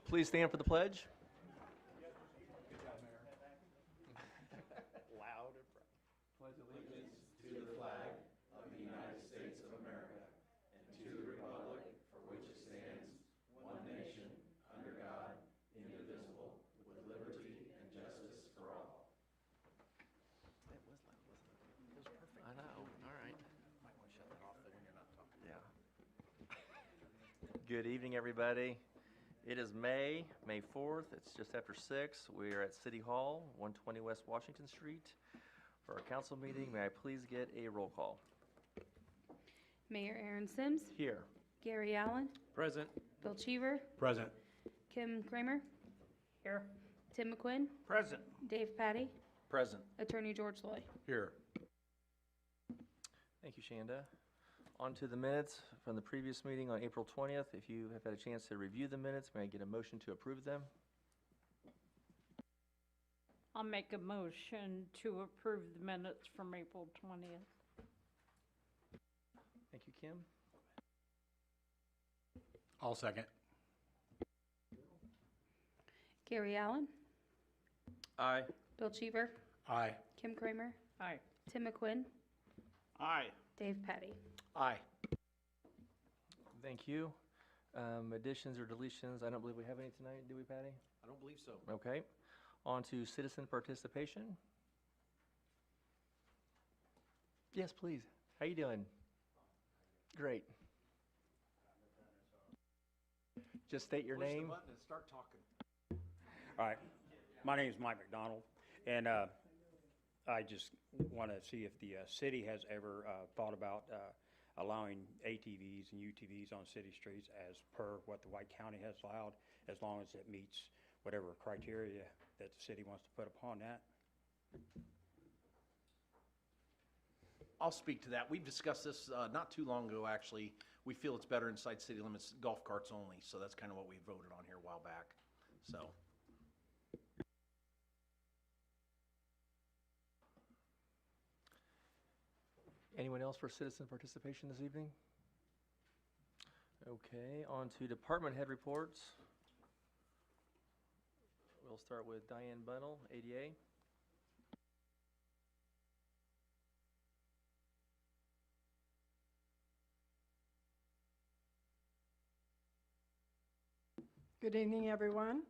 Please stand for the pledge. Loud and proud. Pledge allegiance to the flag of the United States of America and to the republic for which it stands, one nation, under God, indivisible, with liberty and justice for all. That was loud, wasn't it? It was perfect. I know. All right. Might want to shut that off though when you're not talking. Yeah. Good evening, everybody. It is May 4th. It's just after 6. We are at City Hall, 120 West Washington Street, for our council meeting. May I please get a roll call? Mayor Aaron Sims. Here. Gary Allen. Present. Bill Cheever. Present. Kim Kramer. Here. Tim McQuinn. Present. Dave Patty. Present. Attorney George Loy. Here. Thank you, Shanda. On to the minutes from the previous meeting on April 20th. If you have had a chance to review the minutes, may I get a motion to approve them? I'll make a motion to approve the minutes from April 20th. Thank you, Kim. I'll second. Gary Allen. Aye. Bill Cheever. Aye. Kim Kramer. Aye. Tim McQuinn. Aye. Dave Patty. Aye. Thank you. Additions or deletions? I don't believe we have any tonight, do we, Patty? I don't believe so. Okay. On to citizen participation. Yes, please. How you doing? Great. Just state your Push name. the button and start talking. All right. My name is Mike McDonald, and I just want to see if the city has ever thought about allowing ATVs and UTVs on city streets as per what the White County has allowed, as long as it meets whatever criteria that the city wants to put upon that. I'll speak to that. We've discussed this not too long ago, actually. We feel it's better inside city limits, golf carts only, so that's kind of what we voted on here a while back. So. Anyone else for citizen participation this evening? Okay, on to department head reports. We'll start with Diane Bunnell, ADA. Good evening, everyone.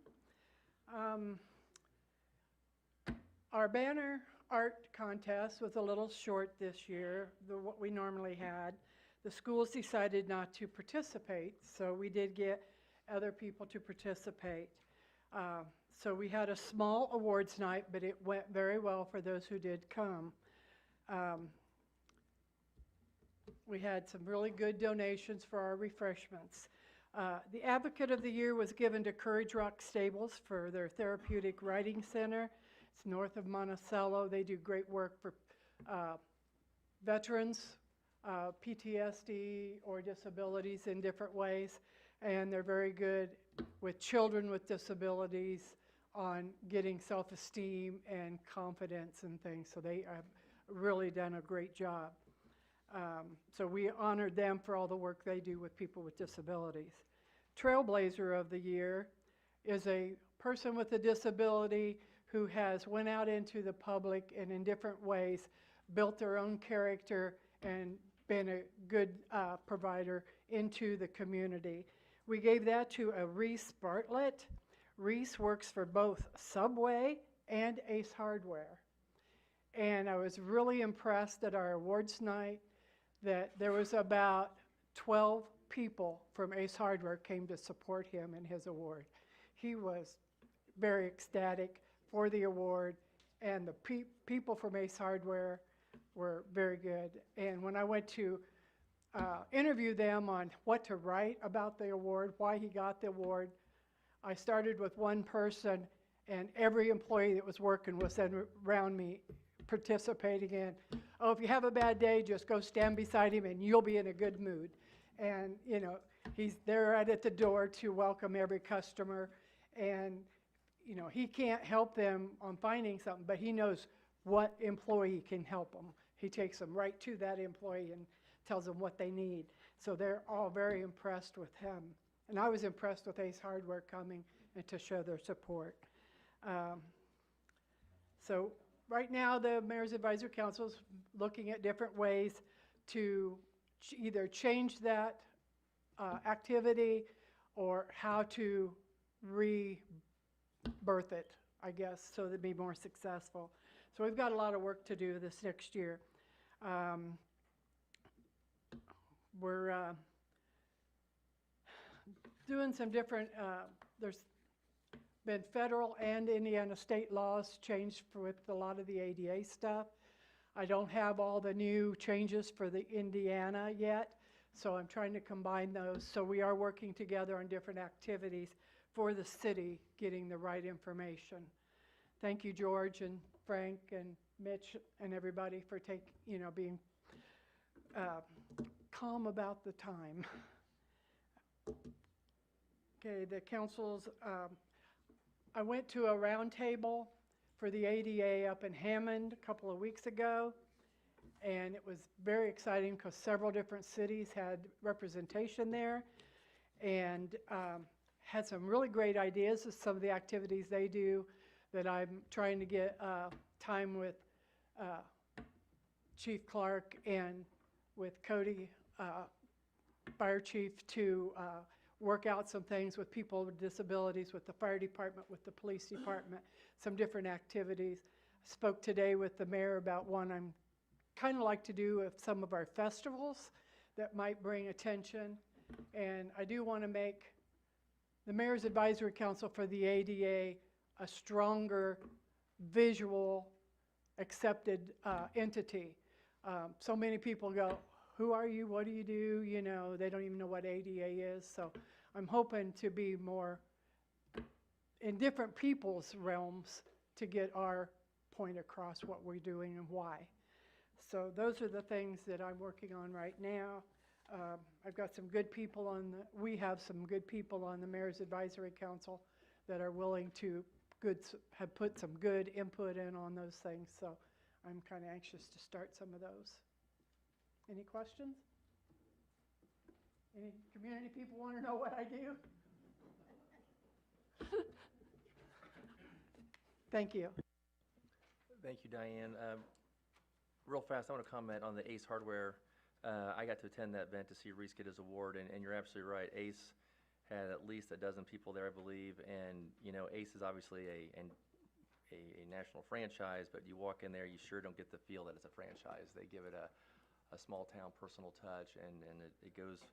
Our banner art contest was a little short this year than what we normally had. The schools decided not to participate, so we did get other people to participate. So we had a small awards night, but it went very well for those who did come. We had some really good donations for our refreshments. The Advocate of the Year was given to Courage Rock Stables for their therapeutic riding center. It's north of Monticello. They do great work for veterans, PTSD, or disabilities in different ways. And they're very good with children with disabilities on getting self-esteem and confidence and things. So they have really done a great job. So we honored them for all the work they do with people with disabilities. Trailblazer of the Year is a person with a disability who has went out into the public and in different ways built their own character and been a good provider into the community. We gave that to a Reese Bartlett. Reese works for both Subway and Ace Hardware. And I was really impressed at our awards night that there was about 12 people from Ace Hardware came to support him in his award. He was very ecstatic for the award, and the people from Ace Hardware were very good. And when I went to interview them on what to write about the award, why he got the award, I started with one person, and every employee that was working was then around me participating in, oh, if you have a bad day, just go stand beside him and you'll be in a good mood. And, you know, he's there right at the door to welcome every customer. And, you know, he can't help them on finding something, but he knows what employee can help them. He takes them right to that employee and tells them what they need. So they're all very impressed with him. And I was impressed with Ace Hardware coming and to show their support. So right now, the Mayor's Advisory Council is looking at different ways to either change that activity or how to rebirth it, I guess, so to be more successful. So we've got a lot of work to do this next year. We're doing some different, there's been federal and Indiana state laws changed with a lot of the ADA stuff. I don't have all the new changes for the Indiana yet, so I'm trying to combine those. So we are working together on different activities for the city, getting the right information. Thank you, George and Frank and Mitch and everybody for being calm about the time. Okay, the council's, I went to a roundtable for the ADA up in Hammond a couple of weeks ago, and it was very exciting because several different cities had representation there, and had some really great ideas of some of the activities they do that I'm trying to get time with Chief Clark and with Cody, Fire Chief, to work out some things with people with disabilities, with the fire department, with the police department, some different activities. I spoke today with the mayor about one I'm kind of like to do with some of our festivals that might bring attention. And I do want to make the Mayor's Advisory Council for the ADA a stronger visual accepted entity. So many people go, who are you? What do you do? You know, they don't even know what ADA is. So I'm hoping to be more in different people's realms to get our point across what we're doing and why. So those are the things that I'm working on right now. I've got some good people we have some good people on the Mayor's Advisory Council that are willing to have put some good input in on those things. So I'm kind of anxious to start some of those. Any questions? Any community people want to know what I do? Thank you. Thank you, Diane. Real fast, I want to comment on the Ace Hardware. I got to attend that event to see Reese get his award, and you're absolutely right. Ace had at least a dozen people there, I believe, and you know, Ace is obviously a national franchise, but you walk in there, you sure don't get the feel that it's a franchise. They give it a small town personal touch, and it goes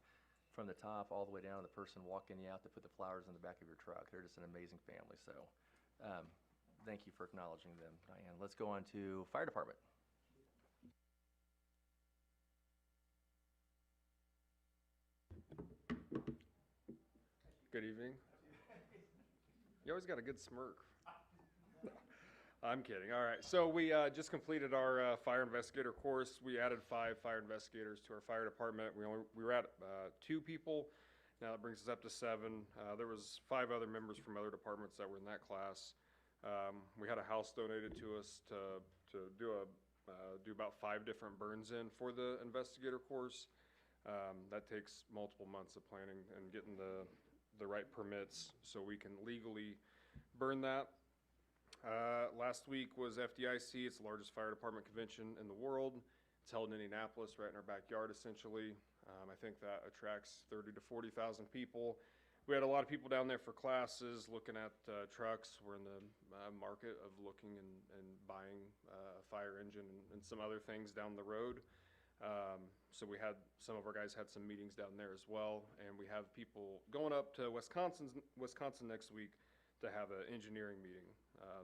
from the top all the way down to the person walking you out to put the flowers in the back of your truck. They're just an amazing family. So thank you for acknowledging them, Diane. Let's go on to Fire Department. Good evening. You always got a good smirk. I'm kidding. All right. So we just completed our fire investigator course. We added 5 fire investigators to our fire department. We were at 2 people. Now it brings us up to 7. There was 5 other members from other departments that were in that class. We had a house donated to us to do about 5 different burns in for the investigator course. That takes multiple months of planning and getting the right permits so we can legally burn that. Last week was FDIC. It's the largest fire department convention in the world. It's held in Indianapolis, right in our backyard, essentially. I think that attracts 30 to 40,000 people. We had a lot of people down there for classes, looking at trucks. We're in the market of looking and buying a fire engine and some other things down the road. So some of our guys had some meetings down there as well, and we have people going up to Wisconsin next week to have an engineering meeting.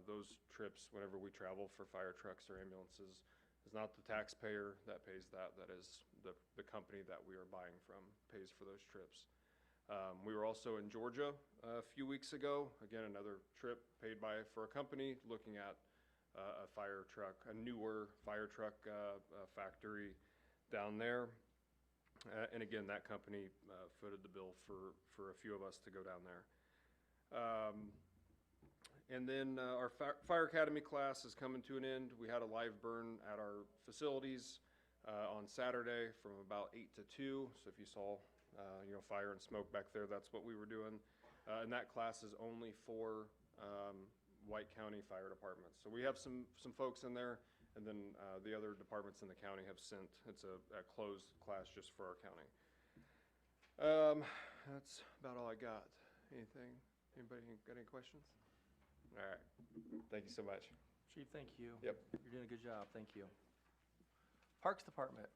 Those trips, whenever we travel for fire trucks or ambulances, is not the taxpayer that pays that. That is the company that we are buying from pays for those trips. We were also in Georgia a few weeks ago. Again, another trip paid for a company looking at a fire truck, a newer fire truck factory down there. And again, that company footed the bill for a few of us to go down there. And then our Fire Academy class is coming to an end. We had a live burn at our facilities on Saturday from about 8 to 2. So if you saw fire and smoke back there, that's what we were doing. And that class is only for White County Fire Departments. So we have some folks in there, and then the other departments in the county have sent, it's a closed class just for our county. That's about all I got. Anything? Anybody got any questions? All right. Thank you so much. Chief, thank you. Yep. You're doing a good job. Thank you. Parks Department.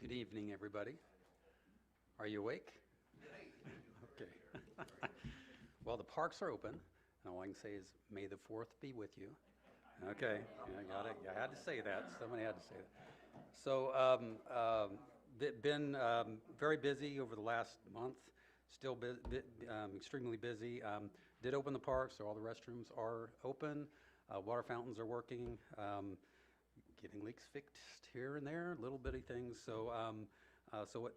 Good evening, everybody. Are you awake? Okay. Well, the parks are open, and all I can say is, may the 4th be with you. Okay, I had to say that. Somebody had to say that. So, been very busy over the last month. Still extremely busy. Did open the park, so all the restrooms are open. Water fountains are working. Getting leaks fixed here and there, little bitty things. So,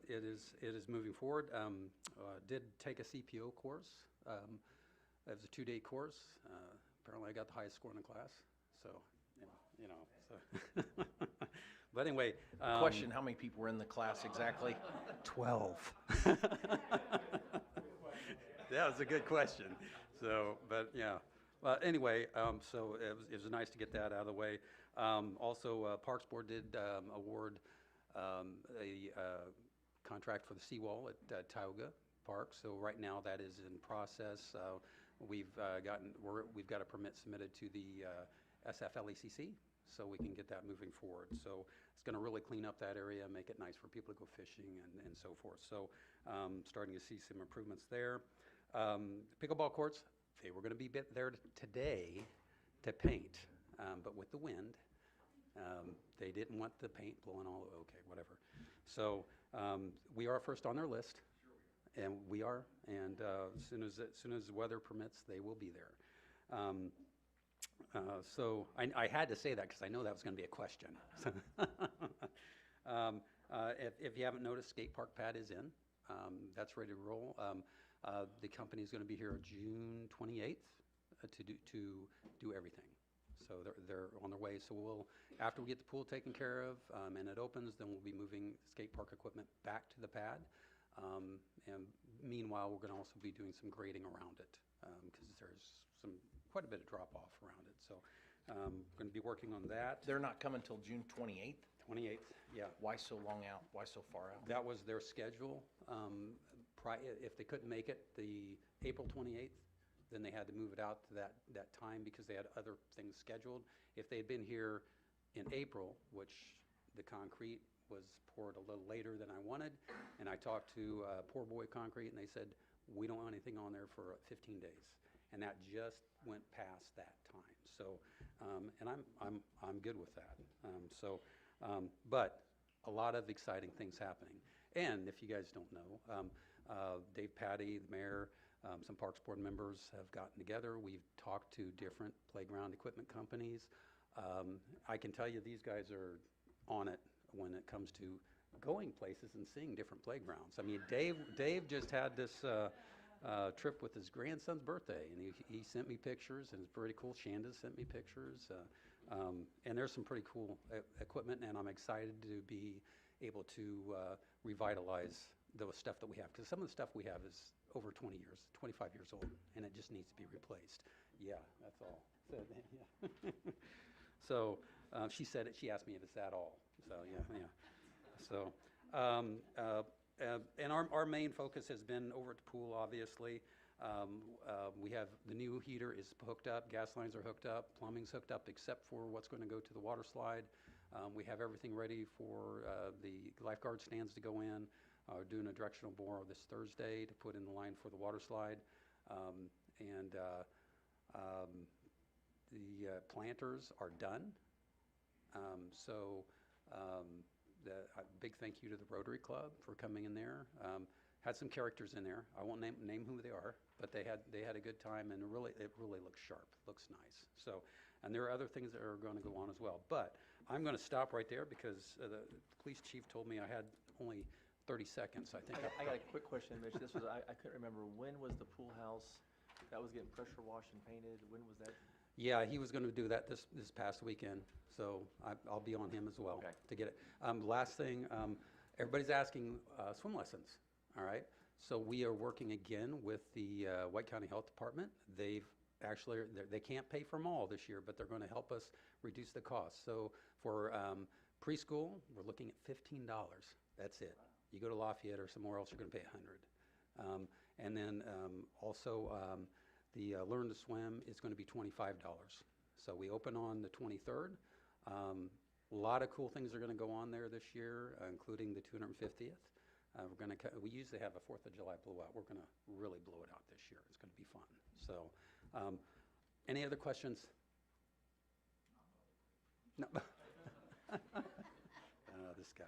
it is moving forward. Did take a CPO course. It was a 2-day course. Apparently, I got the highest score in the class. So, so. But anyway. Question, how many people were in the class exactly? 12. That was a good question. So, but yeah. Anyway, so it was nice to get that out of the way. Also, Parks Board did award a contract for the seawall at Tioga Park. So right now that is in process. We've got a permit submitted to the SFLECC, so we can get that moving forward. So it's going to really clean up that area, make it nice for people to go fishing and so forth. So starting to see some improvements there. Pickleball courts, they were going to be there today to paint, but with the wind, they didn't want the paint blowing all over. Okay, whatever. So we are first on their list, and we are. And as soon as the weather permits, they will be there. So I had to say that because I know that was going to be a question. If you haven't noticed, skate park pad is in. That's ready to roll. The company is going to be here June 28th to do everything. So they're on their way. So after we get the pool taken care of and it opens, then we'll be moving skate park equipment back to the pad. And meanwhile, we're going to also be doing some grading around it because there's quite a bit of drop off around it. So going to be working on that. They're not coming till June 28th? 28th, yeah. Why so long out? Why so far out? That was their schedule. If they couldn't make it the April 28th, then they had to move it out to that time because they had other things scheduled. If they had been here in April, which the concrete was poured a little later than I wanted, and I talked to Poor Boy Concrete, and they said, we don't want anything on there for 15 days. And that just went past that time. So, and I'm good with that. But a lot of exciting things happening. And if you guys don't know, Dave Patty, the mayor, some Parks Board members have gotten together. We've talked to different playground equipment companies. I can tell you these guys are on it when it comes to going places and seeing different playgrounds. I mean, Dave just had this trip with his grandson's birthday, and he sent me pictures, and it's pretty cool. Shanda sent me pictures, and there's some pretty cool equipment, and I'm excited to be able to revitalize the stuff that we have, because some of the stuff we have is over 20 years, 25 years old, and it just needs to be replaced. Yeah, that's all. So she said it. She asked me if it's that all. So yeah. So and our main focus has been over at the pool. Obviously, we have the new heater is hooked up, gas lines are hooked up, plumbing's hooked up, except for what's going to go to the water slide. We have everything ready for the lifeguard stands to go in. We're doing a directional bore this Thursday to put in the line for the water slide. The planters are done. Big thank you to the Rotary Club for coming in there. Had some characters in there. I won't name who they are, but they had a good time, and it really looks sharp, looks nice. So, and there are other things that are going to go on as well. But I'm going to stop right there because the police chief told me I had only 30 seconds. I think I got a quick question, Mitch. This was I couldn't remember, when was the pool house that was getting pressure washed and painted? When was that? Yeah, he was going to do that this past weekend, so I'll be on him as well Okay. to get it. Last thing, everybody's asking swim lessons, all right? So we are working again with the White County Health Department. They've actually, they can't pay for them all this year, but they're going to help us reduce the cost. So for preschool, we're looking at $15. That's it. You go to Lafayette or somewhere else, you're going to pay $100. And then also the Learn to Swim is going to be $25. So we open on the 23rd. A lot of cool things are going to go on there this year, including the 250th. We usually have a 4th of July blowout. We're going to really blow it out this year. It's going to be fun. So, any other questions? No. This guy.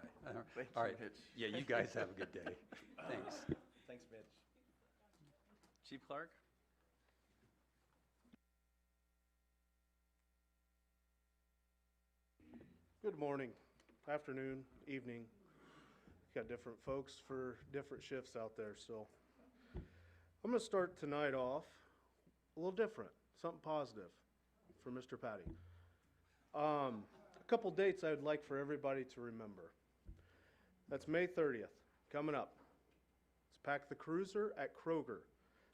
Thank All you, right. Mitch. Yeah, you guys have a good day. Thanks. Thanks, Mitch. Chief Clark? Good morning, afternoon, evening. Got different folks for different shifts out there, so I'm going to start tonight off a little different, something positive for Mr. Patty. A couple dates I would like for everybody to remember. That's May 30th, coming up. It's Pack the Cruiser at Kroger.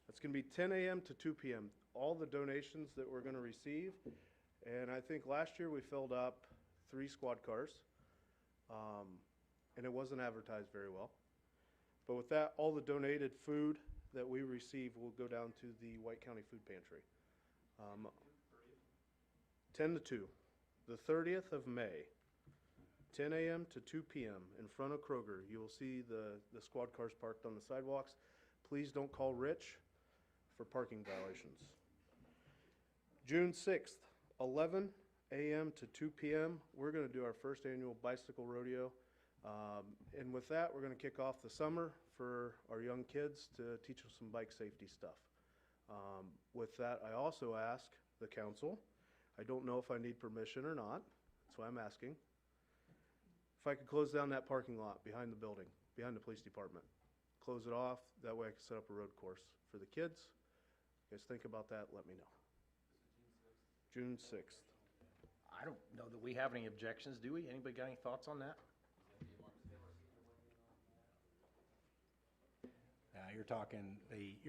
That's going to be 10 a.m. to 2 p.m. All the donations that we're going to receive, and I think last year we filled up 3 squad cars, and it wasn't advertised very well. But with that, all the donated food that we receive will go down to the White County Food Pantry. 10 to 2, the 30th of May, 10 a.m. to 2 p.m. in front of Kroger. You will see the squad cars parked on the sidewalks. Please don't call Rich for parking violations. June 6th, 11 a.m. to 2 p.m. We're going to do our first annual bicycle rodeo. And with that, we're going to kick off the summer for our young kids to teach them some bike safety stuff. With that, I also ask the council, I don't know if I need permission or not, that's why I'm asking, if I could close down that parking lot behind the building, behind the police department. Close it off, that way I can set up a road course for the kids. You guys think about that, let me know. June 6th. I don't know that we have any objections, do we? Anybody got any thoughts on that? You're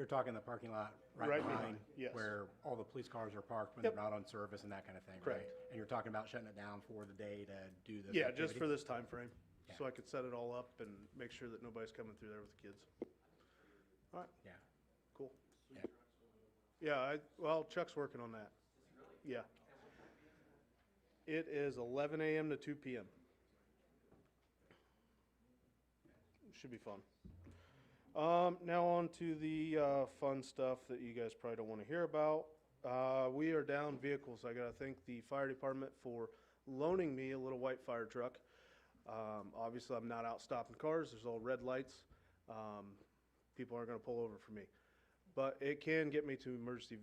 talking the parking lot Right right behind, behind, yes. where all the police cars are parked when Yep. they're not on service and that kind of thing, right? Correct. And you're talking about shutting it down for the day to do this Yeah, just activity? for this time frame, so Yeah. I could set it all up and make sure that nobody's coming through there with the kids. All right, Yeah. cool. Yeah. Yeah, well, Chuck's working on that. Yeah. It is 11 a.m. to 2 p.m. Should be fun. Now on to the fun stuff that you guys probably don't want to hear about. We are down vehicles. I gotta thank the fire department for loaning me a little white fire truck. Obviously, I'm not out stopping cars. There's all red lights. People aren't gonna pull over for me. But it can get me to emergency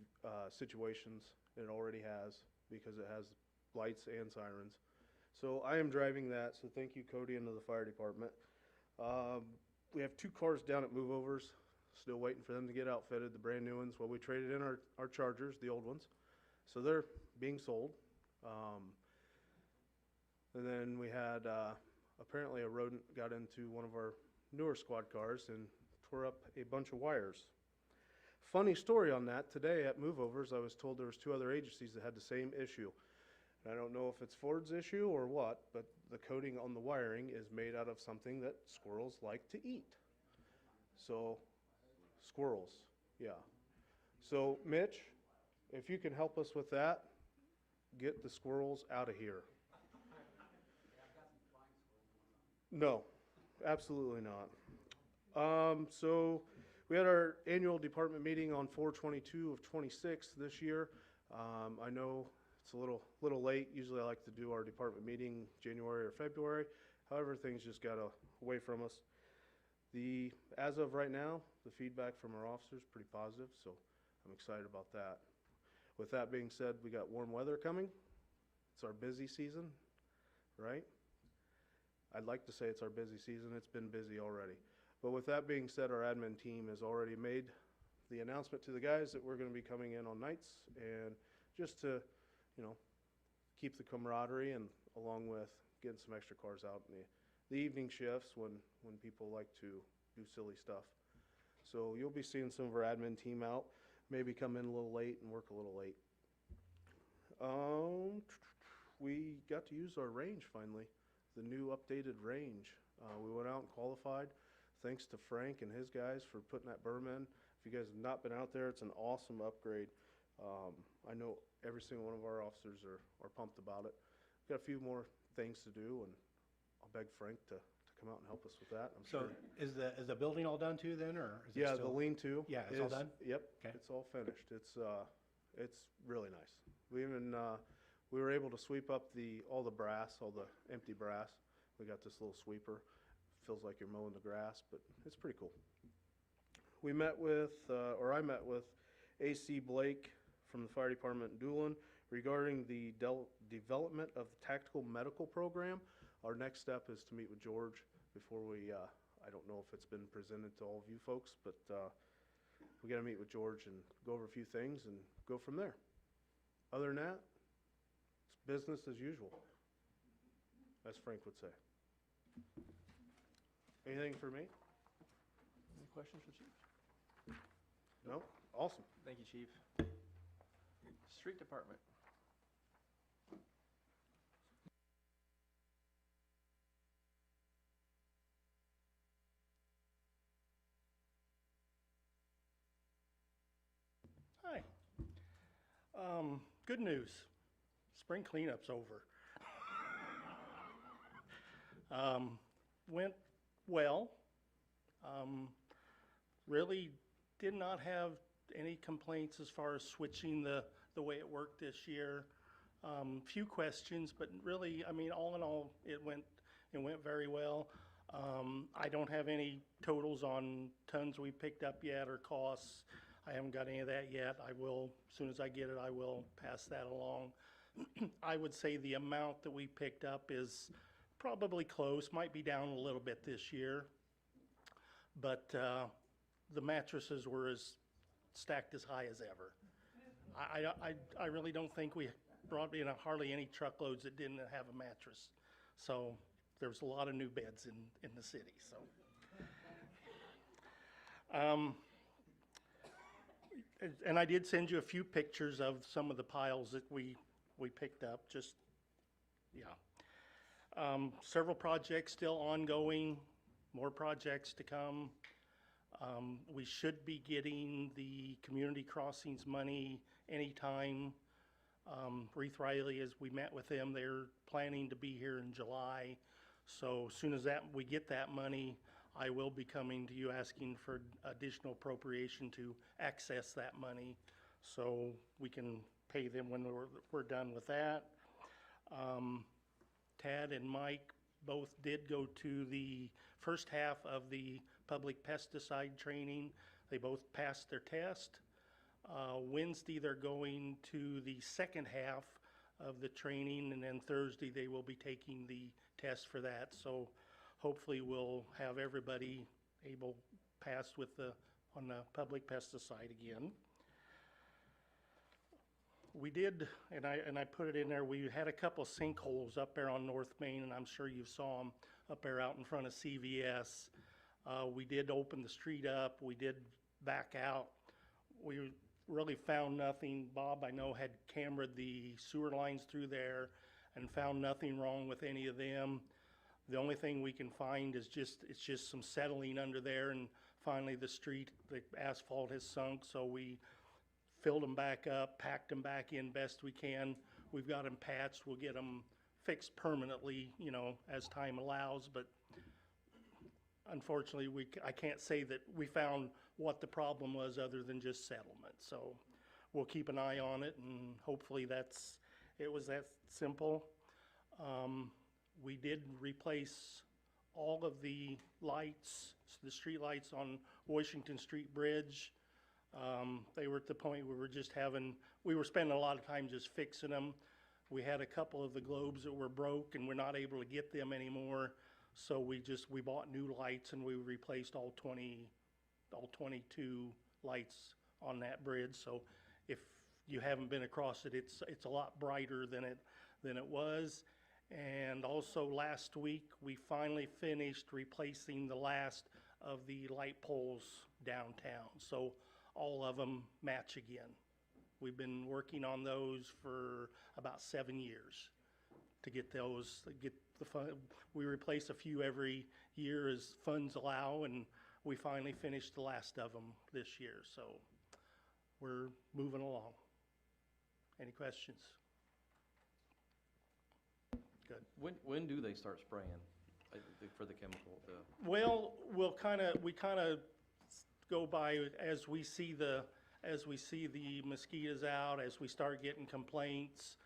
situations. It already has, because it has lights and sirens. So I am driving that, so thank you, Cody, and to the fire department. We have 2 cars down at Moveovers, still waiting for them to get outfitted, the brand new ones. Well, we traded in our Chargers, the old ones. So they're being sold. And then we had, apparently a rodent got into one of our newer squad cars and tore up a bunch of wires. Funny story on that, today at Moveovers, I was told there was 2 other agencies that had the same issue. And I don't know if it's Ford's issue or what, but the coating on the wiring is made out of something that squirrels like to eat. So, squirrels, yeah. So, Mitch, if you can help us with that, get the squirrels out of here. No, absolutely not. So, we had our annual department meeting on 4/22 of 26 this year. I know it's a little late. Usually I like to do our department meeting January or February. However, things just got away from us. As of right now, the feedback from our officers is pretty positive, so I'm excited about that. With that being said, we got warm weather coming. It's our busy season, right? I'd like to say it's our busy season. It's been busy already. But with that being said, our admin team has already made the announcement to the guys that we're going to be coming in on nights, and just to you know, keep the camaraderie and along with getting some extra cars out in the evening shifts when people like to do silly stuff. So you'll be seeing some of our admin team out, maybe come in a little late and work a little late. We got to use our range finally, the new updated range. We went out and qualified. Thanks to Frank and his guys for putting that berm in. If you guys have not been out there, it's an awesome upgrade. I know every single one of our officers are pumped about it. Got a few more things to do, and I'll beg Frank to come out and help us with that. I'm So sure. is the building all done too then, or is it Yeah, still? the lean-to. Yeah, it's all is- done? Yep, Okay. it's all finished. It's really nice. We even, we were able to sweep up all the brass, all the empty brass. We got this little sweeper. Feels like you're mowing the grass, but it's pretty cool. We met with, or I met with AC Blake from the fire department in Doolin regarding the development of the tactical medical program. Our next step is to meet with George before we, I don't know if it's been presented to all of you folks, but we got to meet with George and go over a few things and go from there. Other than that, it's business as usual, as Frank would say. Anything for me? Any questions for Chief? No? Awesome. Thank you, Chief. Street Department. Hi. Good news. Spring cleanup's over. Went well. Really did not have any complaints as far as switching the way it worked this year. Few questions, but really, I mean, all in all, it went very well. I don't have any totals on tons we picked up yet or costs. I haven't got any of that yet. I will, as soon as I get it, I will pass that along. I would say the amount that we picked up is probably close, might be down a little bit this year. But the mattresses were as stacked as high as ever. I really don't think we brought in hardly any truckloads that didn't have a mattress. So there was a lot of new beds in the city, so. And I did send you a few pictures of some of the piles that we picked up, just, yeah. Several projects still ongoing, more projects to come. We should be getting the community crossings money anytime. Reith Riley, as we met with them, they're planning to be here in July. So as soon as we get that money, I will be coming to you asking for additional appropriation to access that money so we can pay them when we're done with that. Tad and Mike both did go to the first half of the public pesticide training. They both passed their test. Wednesday, they're going to the second half of the training, and then Thursday, they will be taking the test for that. So hopefully we'll have everybody passed on the public pesticide again. We did, and I put it in there, we had a couple sinkholes up there on North Main, and I'm sure you saw them up there out in front of CVS. We did open the street up, we did back out. We really found nothing. Bob, I know, had cameraed the sewer lines through there and found nothing wrong with any of them. The only thing we can find is it's just some settling under there, and finally the asphalt has sunk, so we filled them back up, packed them back in best we can. We've got them patched. We'll get them fixed permanently, as time allows, but unfortunately, I can't say that we found what the problem was other than just settlement. So we'll keep an eye on it, and hopefully it was that simple. We did replace all of the lights, the street lights on Washington Street Bridge. They were at the point we were spending a lot of time just fixing them. We had a couple of the globes that were broke and we're not able to get them anymore. So we bought new lights and we replaced all 22 lights on that bridge. So if you haven't been across it, it's a lot brighter than it was. And also last week, we finally finished replacing the last of the light poles downtown. So all of them match again. We've been working on those for about 7 years to get those, get the fun. We replace a few every year as funds allow, and we finally finished the last of them this year. So we're moving along. Any questions? Good. When do they start spraying for the chemical? Well, we kind of go by as we see the mosquitoes out, as we start getting complaints.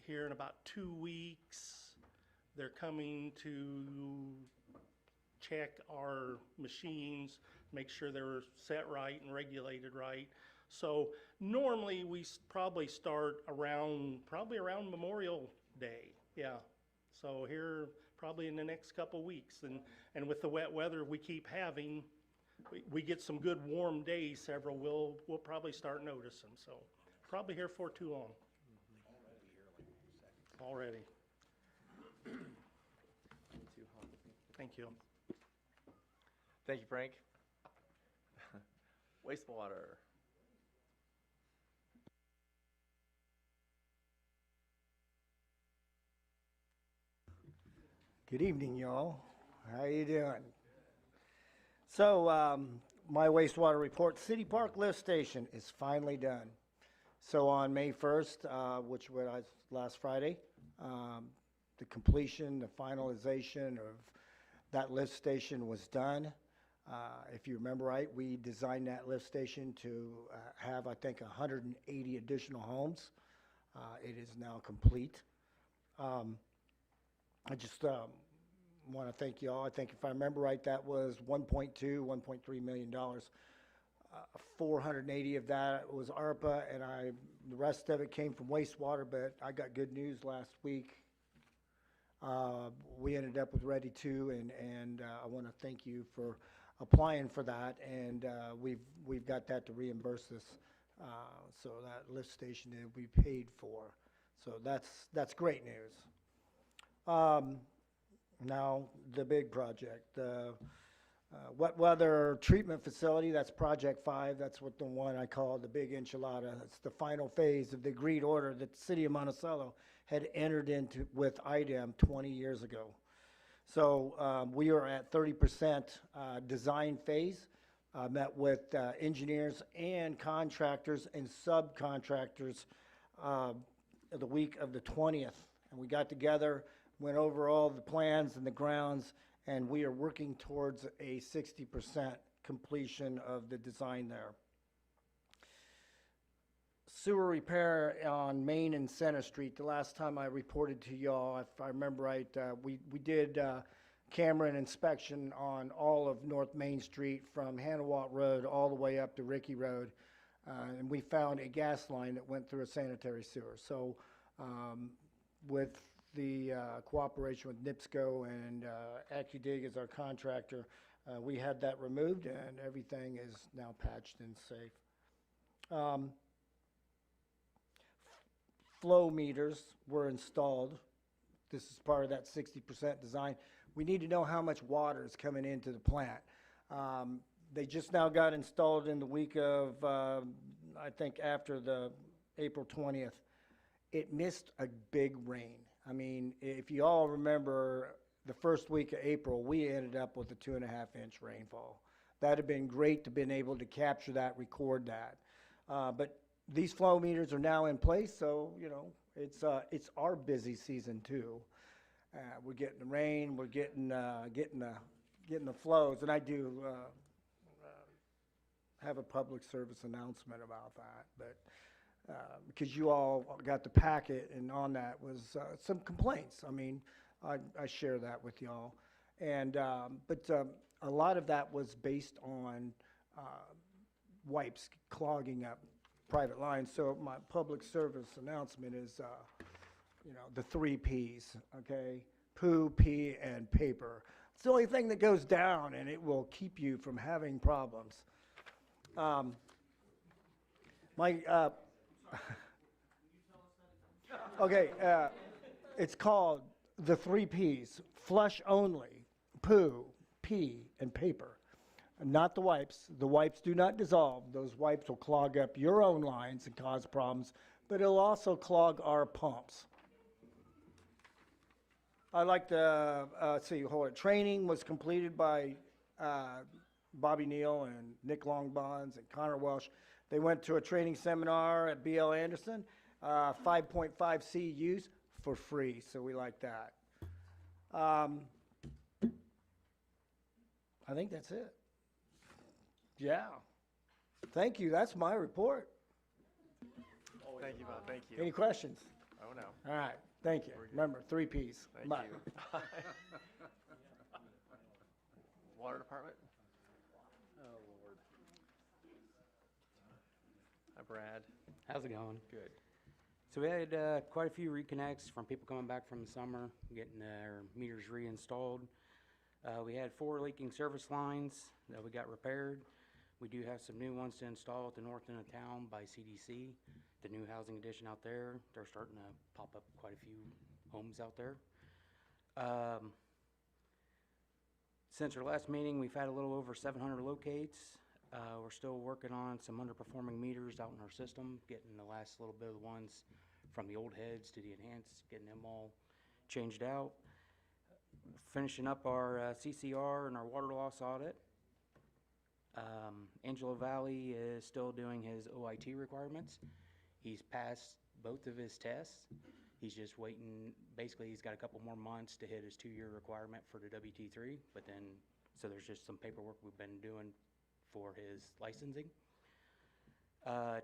Here in about 2 weeks, they're coming to check our machines, make sure they're set right and regulated right. So normally we probably start around Memorial Day, yeah. So here probably in the next couple weeks, and with the wet weather we keep having, we get some good warm days. Several we'll probably start noticing. So probably here for too long. Already. Thank you. Thank you, Frank. Wastewater. Good evening, y'all. How you doing? So, my wastewater report, City Park Lift Station is finally done. So on May 1st, which was last Friday, the completion, the finalization of that lift station was done. If you remember right, we designed that lift station to have, I think, 180 additional homes. It is now complete. I just want to thank you all. I think if I remember right, that was $1.3 million. 480 of that was ARPA, and the rest of it came from wastewater, but I got good news last week. We ended up with Ready 2, and I want to thank you for applying for that, and we've got that to reimburse us, so that lift station will be paid for. So that's great news. Now, the big project, the wet weather treatment facility, that's Project 5. That's what the one I call the big enchilada. It's the final phase of the agreed order that the city of Monticello had entered into with IDEM 20 years ago. So we are at 30% design phase. Met with engineers and contractors and subcontractors the week of the 20th. And we got together, went over all the plans and the grounds, and we are working towards a 60% completion of the design there. Sewer repair on Main and Center Street. The last time I reported to y'all, if I remember right, we did camera and inspection on all of North Main Street from Hanawalt Road all the way up to Rickey Road. And we found a gas line that went through a sanitary sewer. So with the cooperation with NIPSCO and AccuDig as our contractor, we had that removed, and everything is now patched and safe. Flow meters were installed. This is part of that 60% design. We need to know how much water is coming into the plant. They just now got installed in the week of, I think after the April 20th. It missed a big rain. I mean, if you all remember the first week of April, we ended up with a 2.5-inch rainfall. That'd have been great to been able to capture that, record that. But these flow meters are now in place, so you know it's our busy season too. We're getting the rain, we're getting the flows, and I do have a public service announcement about that, but. Because you all got the packet, and on that was some complaints. I mean, I share that with y'all. And, but a lot of that was based on wipes clogging up private lines. So my public service announcement is, you know, the 3 Ps, okay? Poo, pee, and paper. It's the only thing that goes down, and it will keep you from having problems. My, okay, it's called the 3 Ps, flush only, poo, pee, and paper. Not the wipes. The wipes do not dissolve. Those wipes will clog up your own lines and cause problems, but it'll also clog our pumps. I'd like to, see, hold it, training was completed by, Bobby Neal and Nick Longbonds and Connor Welsh. They went to a training seminar at BL Anderson, 5.5C use for free, so we like that. I think that's it. Yeah. Thank you, that's my report. Thank you, Bob, thank you. Any questions? Oh, no. All right, thank you. Remember, 3 Ps. Thank Bye. you. Water Department? Oh, Lord. Hi, Brad. How's it going? Good. So we had quite a few reconnects from people coming back from the summer, getting their meters reinstalled. We had 4 leaking service lines that we got repaired. We do have some new ones to install at the north end of town by CDC, the new housing addition out there. They're starting to pop up quite a few homes out there. Since our last meeting, we've had a little over 700 locates. We're still working on some underperforming meters out in our system, getting the last little bit of the ones from the old heads to the enhanced, getting them all changed out. Finishing up our CCR and our water loss audit. Angelo Valley is still doing his OIT requirements. He's passed both of his tests. He's just waiting, basically he's got a couple more months to hit his 2-year requirement for the WT3, but then, so there's just some paperwork we've been doing for his licensing.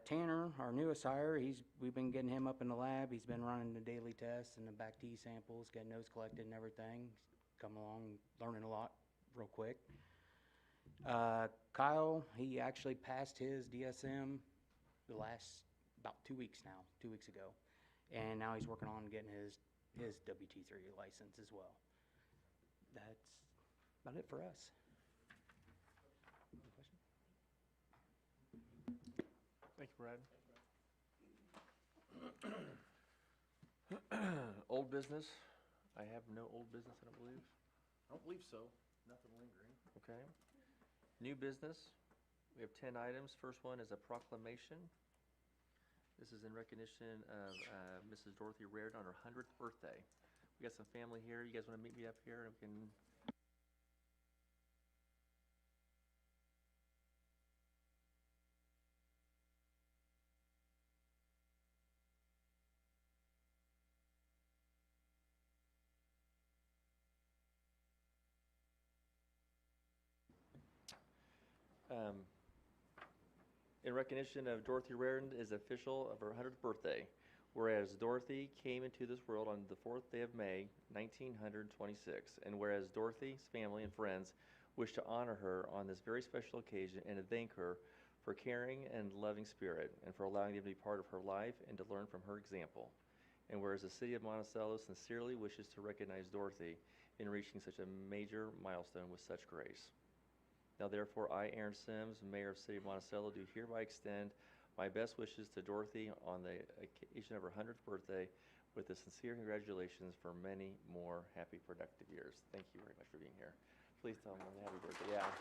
Tanner, our newest hire, we've been getting him up in the lab. He's been running the daily tests and the back T samples, getting those collected and everything. He's come along, learning a lot real quick. Kyle, he actually passed his DSM the last about 2 weeks now, 2 weeks ago. And now he's working on getting his WT3 license as well. That's about it for us. Any questions? Thank you, Brad. Old business? I have no old business, I don't believe. I don't believe so. Nothing lingering. Okay. New business, we have 10 items. First one is a proclamation. This is in recognition of Mrs. Dorothy Reardon on her 100th birthday. We got some family here. You guys want to meet me up here? And we can. In recognition of Dorothy Reardon is official of her 100th birthday, whereas Dorothy came into this world on the 4th day of May, 1926, and whereas Dorothy's family and friends wish to honor her on this very special occasion and to thank her for caring and loving spirit and for allowing them to be part of her life and to learn from her example. And whereas the city of Monticello sincerely wishes to recognize Dorothy in reaching such a major milestone with such grace. Now therefore, I, Aaron Sims, Mayor of the City of Monticello, do hereby extend my best wishes to Dorothy on the occasion of her 100th birthday with the sincere congratulations for many more happy, productive years. Thank you very much for being here. Please tell them happy birthday. Yeah,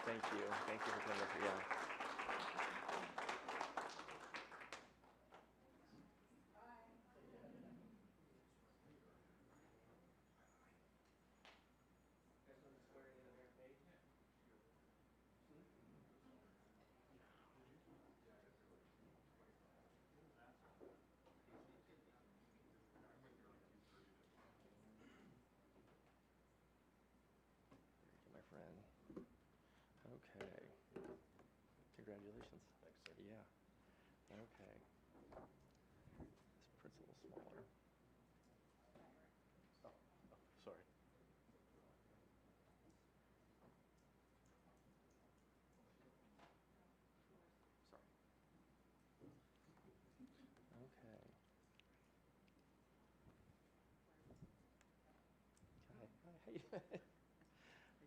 thank you. Thank you for coming up. Yeah. My friend. Okay. Congratulations. Thanks, sir. Yeah. Okay. This print's a little smaller. Sorry. Okay.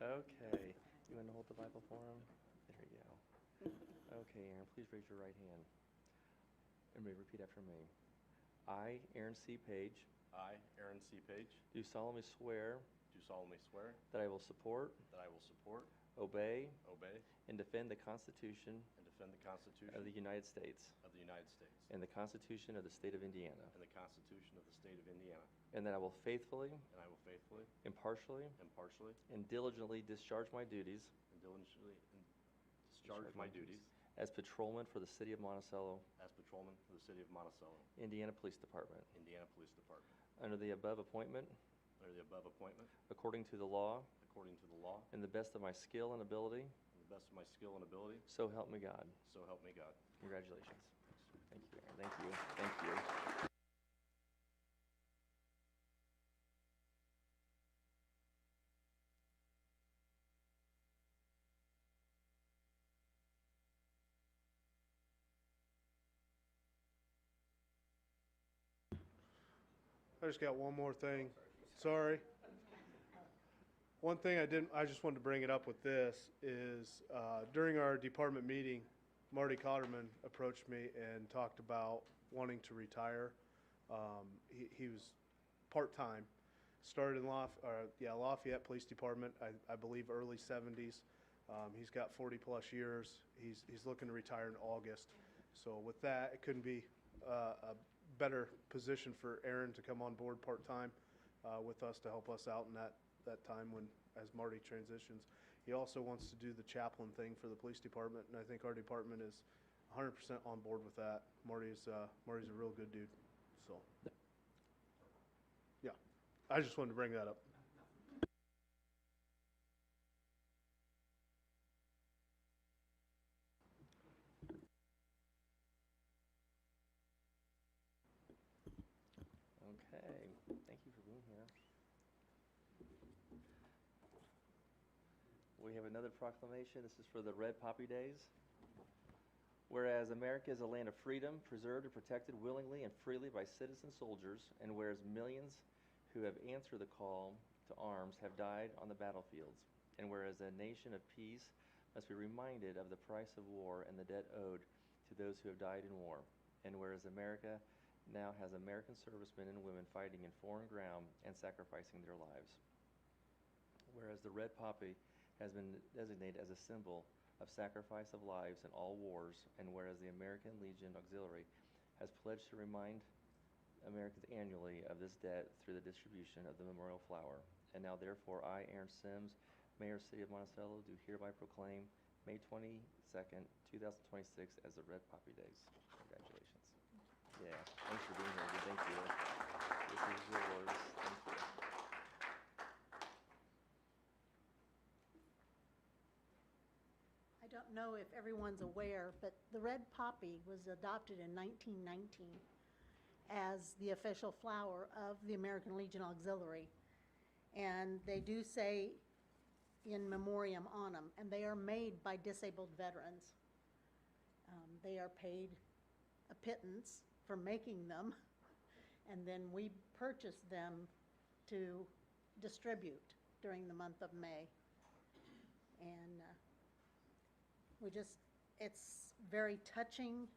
Okay. You want to hold the Bible for him? There you go. Okay, Aaron, please raise your right hand. And may repeat after me. I, Aaron C. Page, I, Aaron C. Page, do solemnly swear do solemnly swear that I will support, that I will support, obey, obey, and defend the Constitution and defend the Constitution of the United States of the United States and the Constitution of the State of Indiana, and the Constitution of the State of Indiana, and that I will faithfully, and I will faithfully, impartially, impartially, and diligently discharge my duties and diligently discharge my duties as patrolman for the City of Monticello, as patrolman for the City of Monticello, Indiana Police Department, Indiana Police Department, under the above appointment, under the above appointment, according to the law, according to the law, and the best of my skill and ability, and the best of my skill and ability, so help me God. so help me God. Congratulations. Thank you, Aaron. Thank you. Thank you. I just got one more thing. Sorry. One thing I just wanted to bring it up with this is, during our department meeting, Marty Cotterman approached me and talked about wanting to retire. He was part-time, started in Lafayette Police Department, I believe early 70s. He's got 40-plus years. He's looking to retire in August. So with that, it couldn't be a better position for Aaron to come on board part-time with us to help us out in that time as Marty transitions. He also wants to do the chaplain thing for the police department, and I think our department is 100% on board with that. Marty's a real good dude, so. Yeah, I just wanted to bring that up. Okay, thank you for being here. We have another proclamation. This is for the Red Poppy Days. Whereas America is a land of freedom, preserved and protected willingly and freely by citizen soldiers, and whereas millions who have answered the call to arms have died on the battlefields, and whereas a nation of peace must be reminded of the price of war and the debt owed to those who have died in war, and whereas America now has American servicemen and women fighting in foreign ground and sacrificing their lives. Whereas the red poppy has been designated as a symbol of sacrifice of lives in all wars, and whereas the American Legion Auxiliary has pledged to remind Americans annually of this debt through the distribution of the memorial flower. And now therefore I, Aaron Sims, Mayor, City of Monticello, do hereby proclaim May 22nd, 2026 as the Red Poppy Days. Congratulations. Yeah, thanks for being here. Dude. Thank you. This is yours. Thank you. I don't know if everyone's aware, but the red poppy was adopted in 1919 as the official flower of the American Legion Auxiliary. And they do say in memoriam on them, and they are made by disabled veterans. They are paid a pittance for making them, and then we purchase them to distribute during the month of May. And it's very touching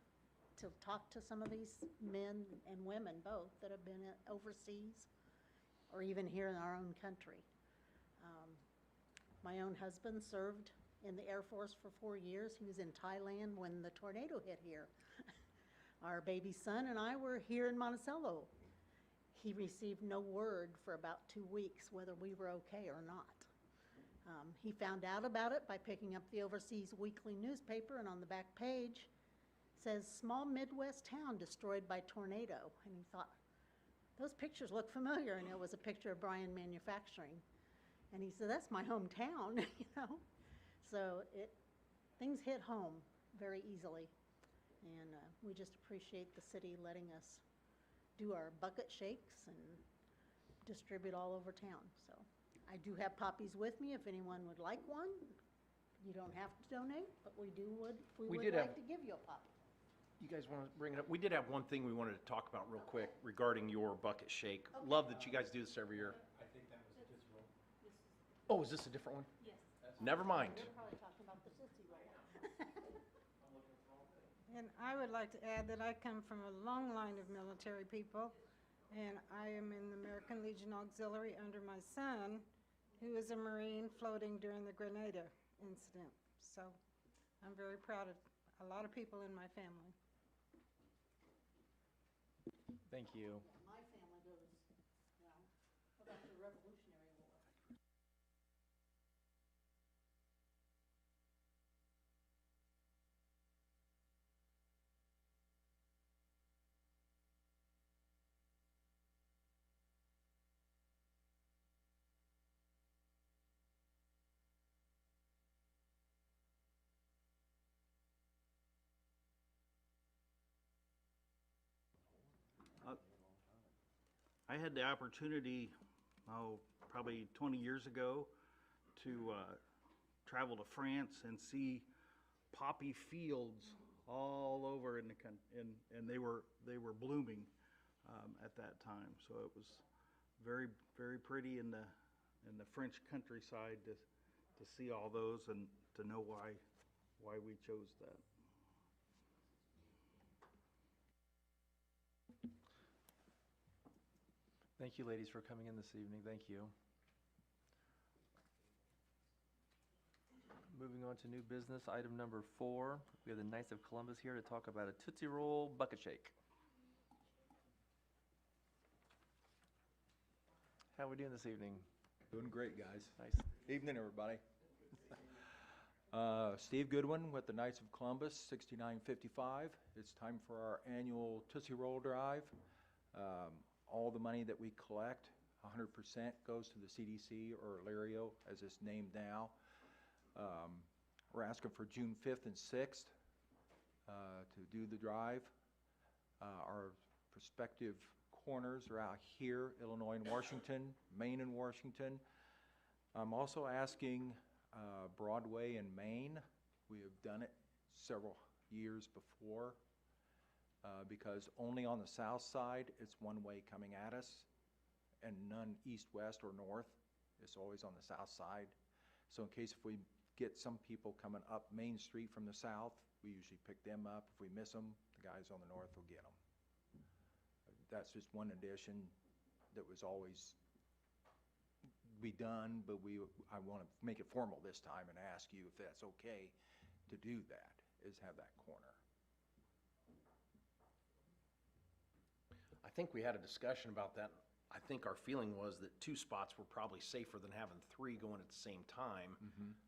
to talk to some of these men and women both that have been overseas or even here in our own country. My own husband served in the Air Force for 4 years. He was in Thailand when the tornado hit here. Our baby son and I were here in Monticello. He received no word for about 2 weeks whether we were okay or not. He found out about it by picking up the Overseas Weekly newspaper, and on the back page says, "Small Midwest town destroyed by tornado." And he thought, those pictures look familiar, and it was a picture of Bryan Manufacturing. And he said, that's my hometown, you know. So things hit home very easily. And we just appreciate the city letting us do our bucket shakes and distribute all over town. So I do have poppies with me if anyone would like one. You don't have to donate, but we would like to give you a poppy. You guys want to bring it up? We did have one thing we wanted to talk about real quick regarding your bucket shake. Okay. Love that you guys do this every year. I think that was his role. Oh, is this a different one? Yes. Never mind. You're probably talking about the Tootsie Roll. And I would like to add that I come from a long line of military people, and I am in the American Legion Auxiliary under my son, who is a Marine floating during the Grenada incident. So I'm very proud of a lot of people in my family. Thank you. My family goes, about the Revolutionary War. I had the opportunity, probably 20 years ago, to travel to France and see poppy fields all over in the and they were blooming at that time. So it was very, very pretty in the French countryside to see all those and to know why we chose that. Thank you, ladies, for coming in this evening. Thank you. Moving on to new business, item number 4. We have the Knights of Columbus here to talk about a Tootsie Roll Bucket Shake. How are we doing this evening? Doing great, guys. Nice. Evening, everybody. Steve Goodwin with the Knights of Columbus, 6955. It's time for our annual Tootsie Roll Drive. All the money that we collect, 100% goes to the CDC, or Lario, as it's named now. We're asking for June 5th and 6th to do the drive. Our prospective corners are out here, Illinois and Washington, Maine and Washington. I'm also asking Broadway and Maine. We have done it several years before. Because only on the south side, it's one way coming at us, and none east, west, or north. It's always on the south side. So in case if we get some people coming up Main Street from the south, we usually pick them up. If we miss them, the guys on the north will get them. That's just one addition that was always be done, but I want to make it formal this time and ask you if that's okay to do that, is have that corner. I think we had a discussion about that. I think our feeling was that 2 spots were probably safer than having 3 going at the same time.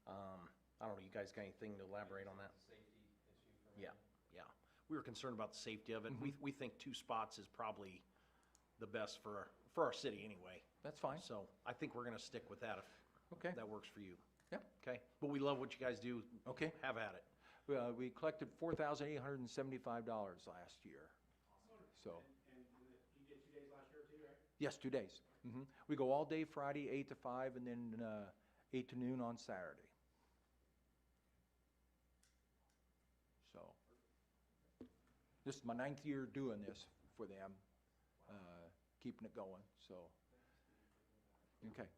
I don't know, you guys got anything to elaborate on that? Safety issue for me. Yeah. We were concerned about the safety of it. We think 2 spots is probably the best for our city anyway. That's fine. So I think we're gonna stick with that if that works for you. Yep. Okay, but we love what you guys do. Okay. Have at it. We collected $4,875 last year. So. Yes, 2 days. We go all day Friday, 8 to 5, and then 8 to noon on Saturday. So, this is my 9th year doing this for them, keeping it going, so, okay.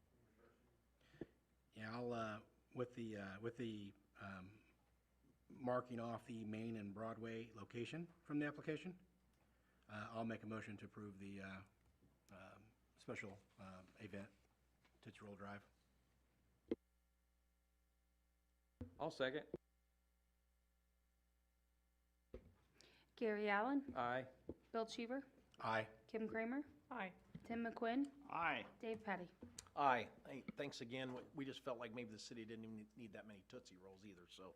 Yeah, I'll, with the marking off the Main and Broadway location from the application, I'll make a motion to approve the special event, Tootsie Roll Drive. I'll second. Gary Allen, Aye. Bill Cheever, Aye. Kim Kramer, Aye. Tim McQuinn, Aye. Dave Petty. Aye. Hey, thanks again. We just felt like maybe the city didn't even need that many Tootsie Rolls either, so.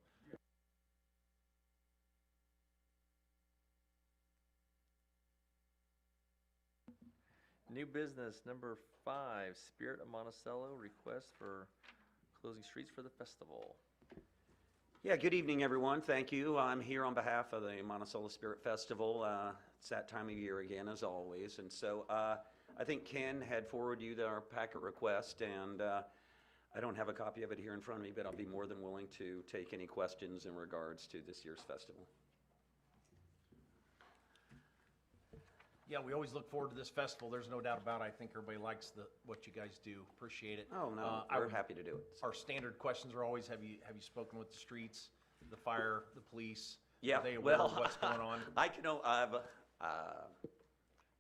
New business, number 5, Spirit of Monticello, request for closing streets for the festival. Yeah, good evening, everyone. Thank you. I'm here on behalf of the Monticello Spirit Festival. It's that time of year again, as always. And so I think Ken had forwarded you our packet request, and I don't have a copy of it here in front of me, but I'll be more than willing to take any questions in regards to this year's festival. Yeah, we always look forward to this festival. There's no doubt about it. I think everybody likes what you guys do. Appreciate it. Oh, no, we're happy to do it. Our standard questions are always, have you spoken with the streets, the fire, the police, Yeah, Are they aware of well, what's going on? I've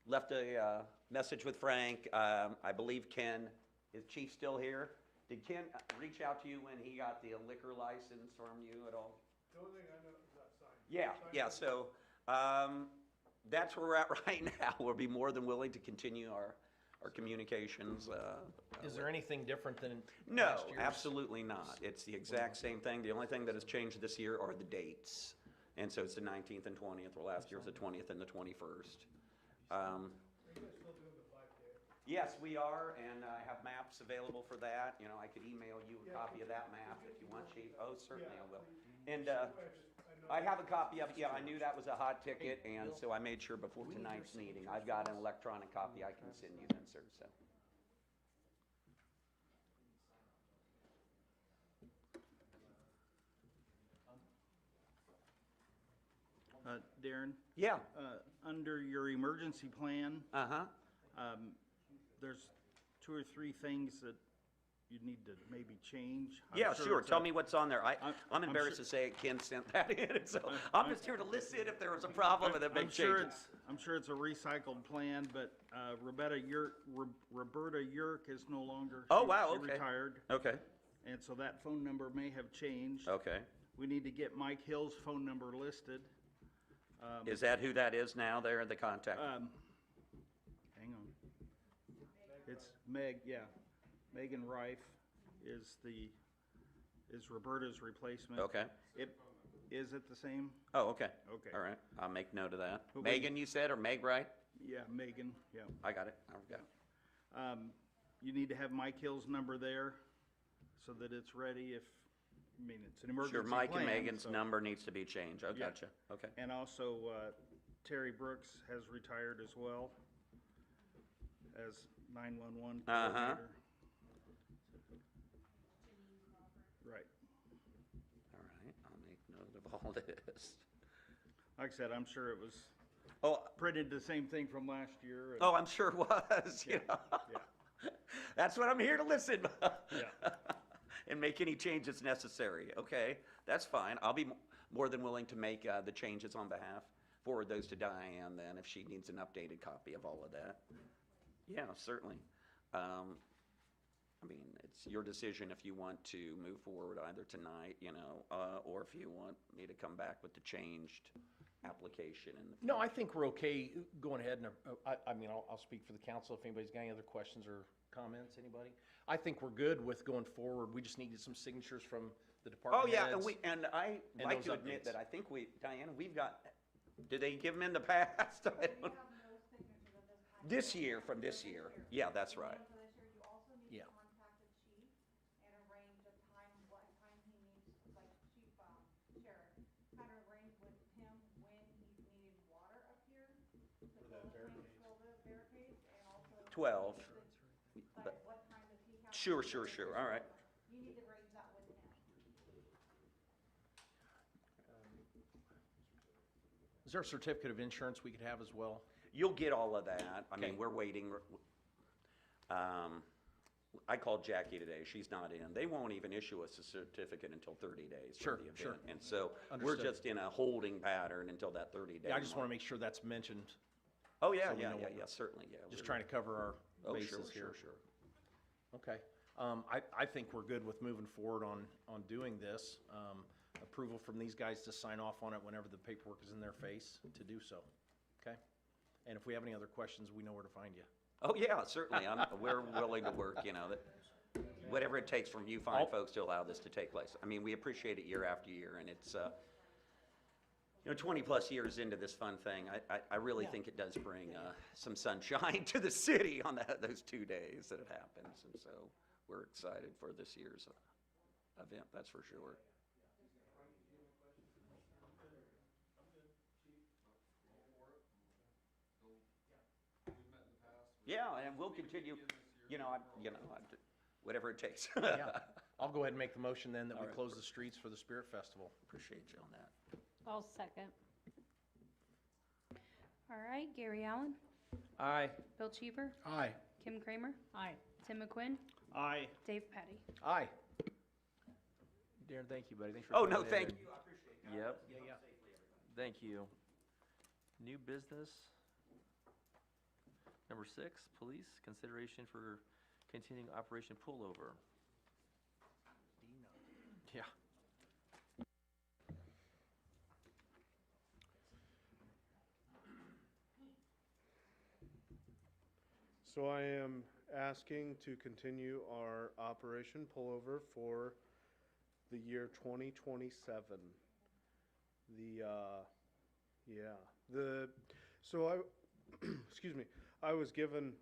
left a message with Frank. I believe Ken, is Chief still here? Did Ken reach out to you when he got the liquor license from you at all? The only thing I know is that sign. Yeah, so that's where we're at right now. We'll be more than willing to continue our communications. Is there anything different than No, last year's? absolutely not. It's the exact same thing. The only thing that has changed this year are the dates. And so it's the 19th and 20th, where last year was the 20th and the 21st. Yes, we are, and I have maps available for that. You know, I could email you a copy of that map if you want, Chief. Oh, certainly I will. And I have a copy of it. Yeah, I knew that was a hot ticket, and so I made sure before tonight's meeting, I've got an electronic copy I can send you then, sir, so. Darren? Yeah. Under your emergency plan, Uh-huh. There's 2 or 3 things that you need to maybe change. I'm Yeah, sure sure. it's Tell a- me what's on there. I'm embarrassed to say Ken sent that in, so I'm just here to listen if there was a problem with a big change. I'm sure it's a recycled plan, but Roberta Yerk is no longer. Oh, wow, she okay. retired. Okay. And so that phone number may have changed. Okay. We need to get Mike Hill's phone number listed. Is that who that is now there in the contact? Hang on. It's Megan Rife is Roberta's replacement. Okay. Is it the same? Oh, okay. Okay. All right. I'll make note of that. But Megan, you said, or Meg, right? Yeah, Megan, yeah. I got it. I've got it. You need to have Mike Hill's number there so that it's ready if, it's an emergency Sure, Mike and plan, Megan's so- number needs to be changed. I Yeah. gotcha. Okay. And also, Terry Brooks has retired as well as 911 Uh-huh. coordinator. Right. All right. I'll make note of all this. Like I said, I'm sure it was Oh, printed the same thing from last year. and- oh, I'm sure it was. You know? Yeah. That's what I'm here to listen. Yeah. And make any changes necessary. Okay, that's fine. I'll be more than willing to make the changes on behalf. Forward those to Diane then if she needs an updated copy of all of that. Yeah, certainly. It's your decision if you want to move forward either tonight, or if you want me to come back with the changed application. No, I think we're okay going ahead and, I'll speak for the council if anybody's got any other questions or comments, anybody? I think we're good with going forward. We just needed some signatures from the department Oh, yeah, heads. and I and like those to admit updates. that I think Diana, we've got, did they give them in the past? I don't- This year, from this year. Yeah, that's right. Yeah. For 12. But- Sure, all right. You need to raise that with him. Is there a certificate of insurance we could have as well? You'll get all of that. I mean, Okay. we're waiting. I called Jackie today. She's not in. They won't even issue us a certificate until 30 days Sure, for the event. sure. And so we're Understood. just in a holding pattern until that 30-day Yeah, I just want mark. to make sure that's mentioned. Oh, yeah, so we know what we're- certainly, yeah. Just we're- trying to cover our Oh, bases here. Sure. Okay. I think we're good with moving forward on doing this. Approval from these guys to sign off on it whenever the paperwork is in their face to do so. Okay? And if we have any other questions, we know where to find you. Oh, yeah, certainly. We're willing to work, whatever it takes from you fine folks to allow this to take place. I mean, we appreciate it year after year, and it's, 20-plus years into this fun thing, I really think it does bring some sunshine to the city on those 2 days that it happens. And so we're excited for this year's event, that's for sure. Yeah, and we'll continue, whatever it takes. Yeah. I'll go ahead and make the motion then that All we right. close the streets for the Spirit Festival. Appreciate you on that. I'll second. All right, Gary Allen, Aye. Bill Cheever, Aye. Kim Kramer, Aye. Tim McQuinn, Aye. Dave Petty. Aye. Darren, thank you, buddy. Thanks for Oh, coming no, in thank and- you. I appreciate it. Yep. Yeah, yeah. Thank you. New business. Number 6, police, consideration for continuing Operation Pullover. Yeah. So I am asking to continue our Operation Pullover for the year 2027. So I, excuse me, I was given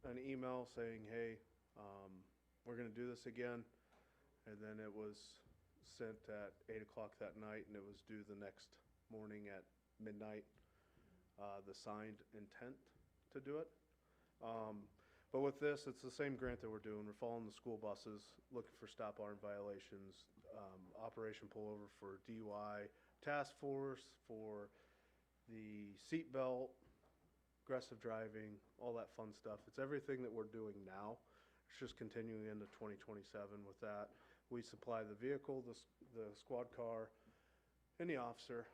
an email saying, hey, we're gonna do this again, and then it was sent at 8 o'clock that night, and it was due the next morning at midnight, the signed intent to do it. But with this, it's the same grant that we're doing. We're following the school buses, looking for stop arm violations, Operation Pullover for DUI, task force for the seatbelt, aggressive driving, all that fun stuff. It's everything that we're doing now. It's just continuing into 2027 with that. We supply the vehicle, the squad car, and the officer.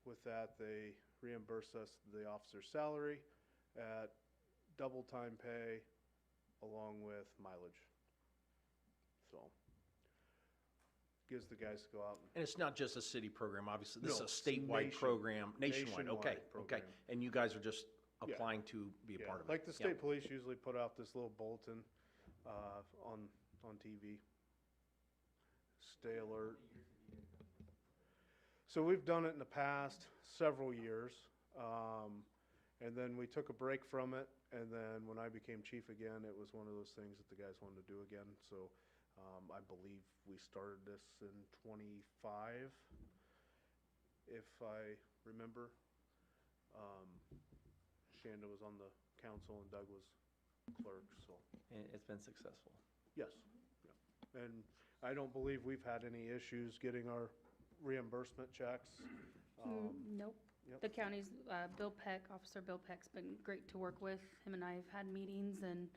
With that, they reimburse us the officer's salary at double time pay along with mileage. So, gives the guys to go out And it's not just a city program, obviously. This No, is a it's statewide program, nationwide. Okay, nationwide program. okay. And you guys are just Yeah. applying to be a Yeah, part of it. like the Yeah. state police usually put out this little bulletin on TV. Stay alert. So we've done it in the past several years, and then we took a break from it, and then when I became chief again, it was one of those things that the guys wanted to do again. So I believe we started this in '25, if I remember. Shanda was on the council and Doug was clerk, so. And it's been successful. Yes, yeah. And I don't believe we've had any issues getting our reimbursement checks. Nope. Yep. The county's, Officer Bill Peck's been great to work with. Him and I have had meetings, and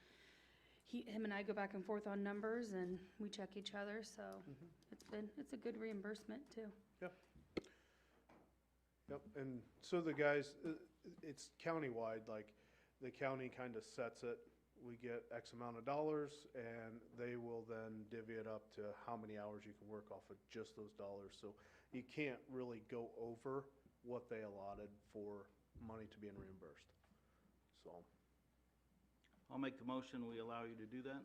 him and I go back and forth on numbers, and we check each other, so it's a good reimbursement too. Yep, and so the guys, it's countywide, like, the county kind of sets it. We get X amount of dollars, and they will then divvy it up to how many hours you can work off of just those dollars. So you can't really go over what they allotted for money to being reimbursed, so. I'll make the motion, we allow you to do that.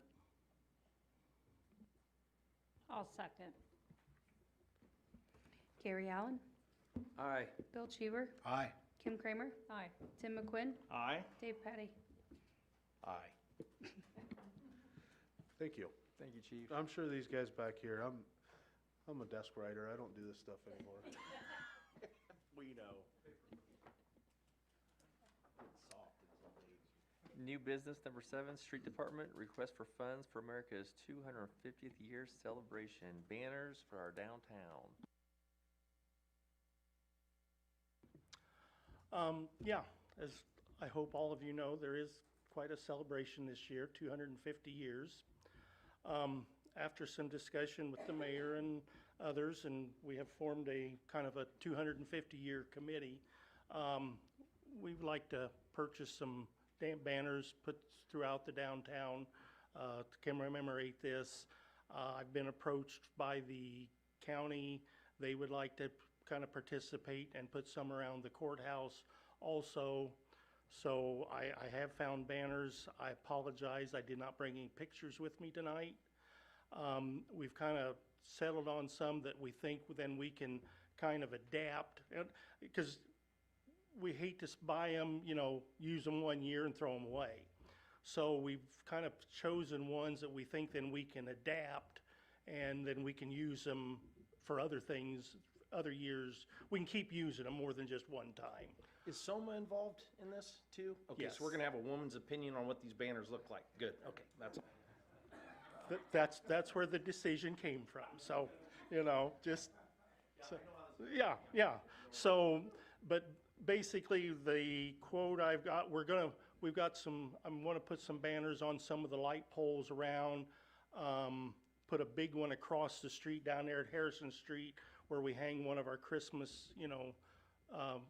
I'll second. Gary Allen, Aye. Bill Cheever, Aye. Kim Kramer, Aye. Tim McQuinn, Aye. Dave Petty. Aye. Thank you. Thank you, Chief. I'm sure these guys back here, I'm a desk writer, I don't do this stuff anymore. We know. New business number 7, Street Department, request for funds for America's 250th year celebration, banners for our downtown. Yeah, as I hope all of you know, there is quite a celebration this year, 250 years. After some discussion with the mayor and others, and we have formed a kind of a 250-year committee, we would like to purchase some banners, put throughout the downtown to commemorate this. I've been approached by the county. They would like to kind of participate and put some around the courthouse also. So I have found banners. I apologize, I did not bring any pictures with me tonight. We've kind of settled on some that we think then we can kind of adapt, because we hate to buy them, use them 1 year and throw them away. So we've kind of chosen ones that we think then we can adapt, and then we can use them for other things, other years. We can keep using them more than just one time. Is SOMA involved in this too? Okay, Yes. so we're gonna have a woman's opinion on what these banners look like. Good, okay, that's. That's where the decision came from, so, just, so, yeah. So, but basically, the quote I've got, we've got some, I'm gonna put some banners on some of the light poles around, put a big one across the street down there at Harrison Street, where we hang one of our Christmas,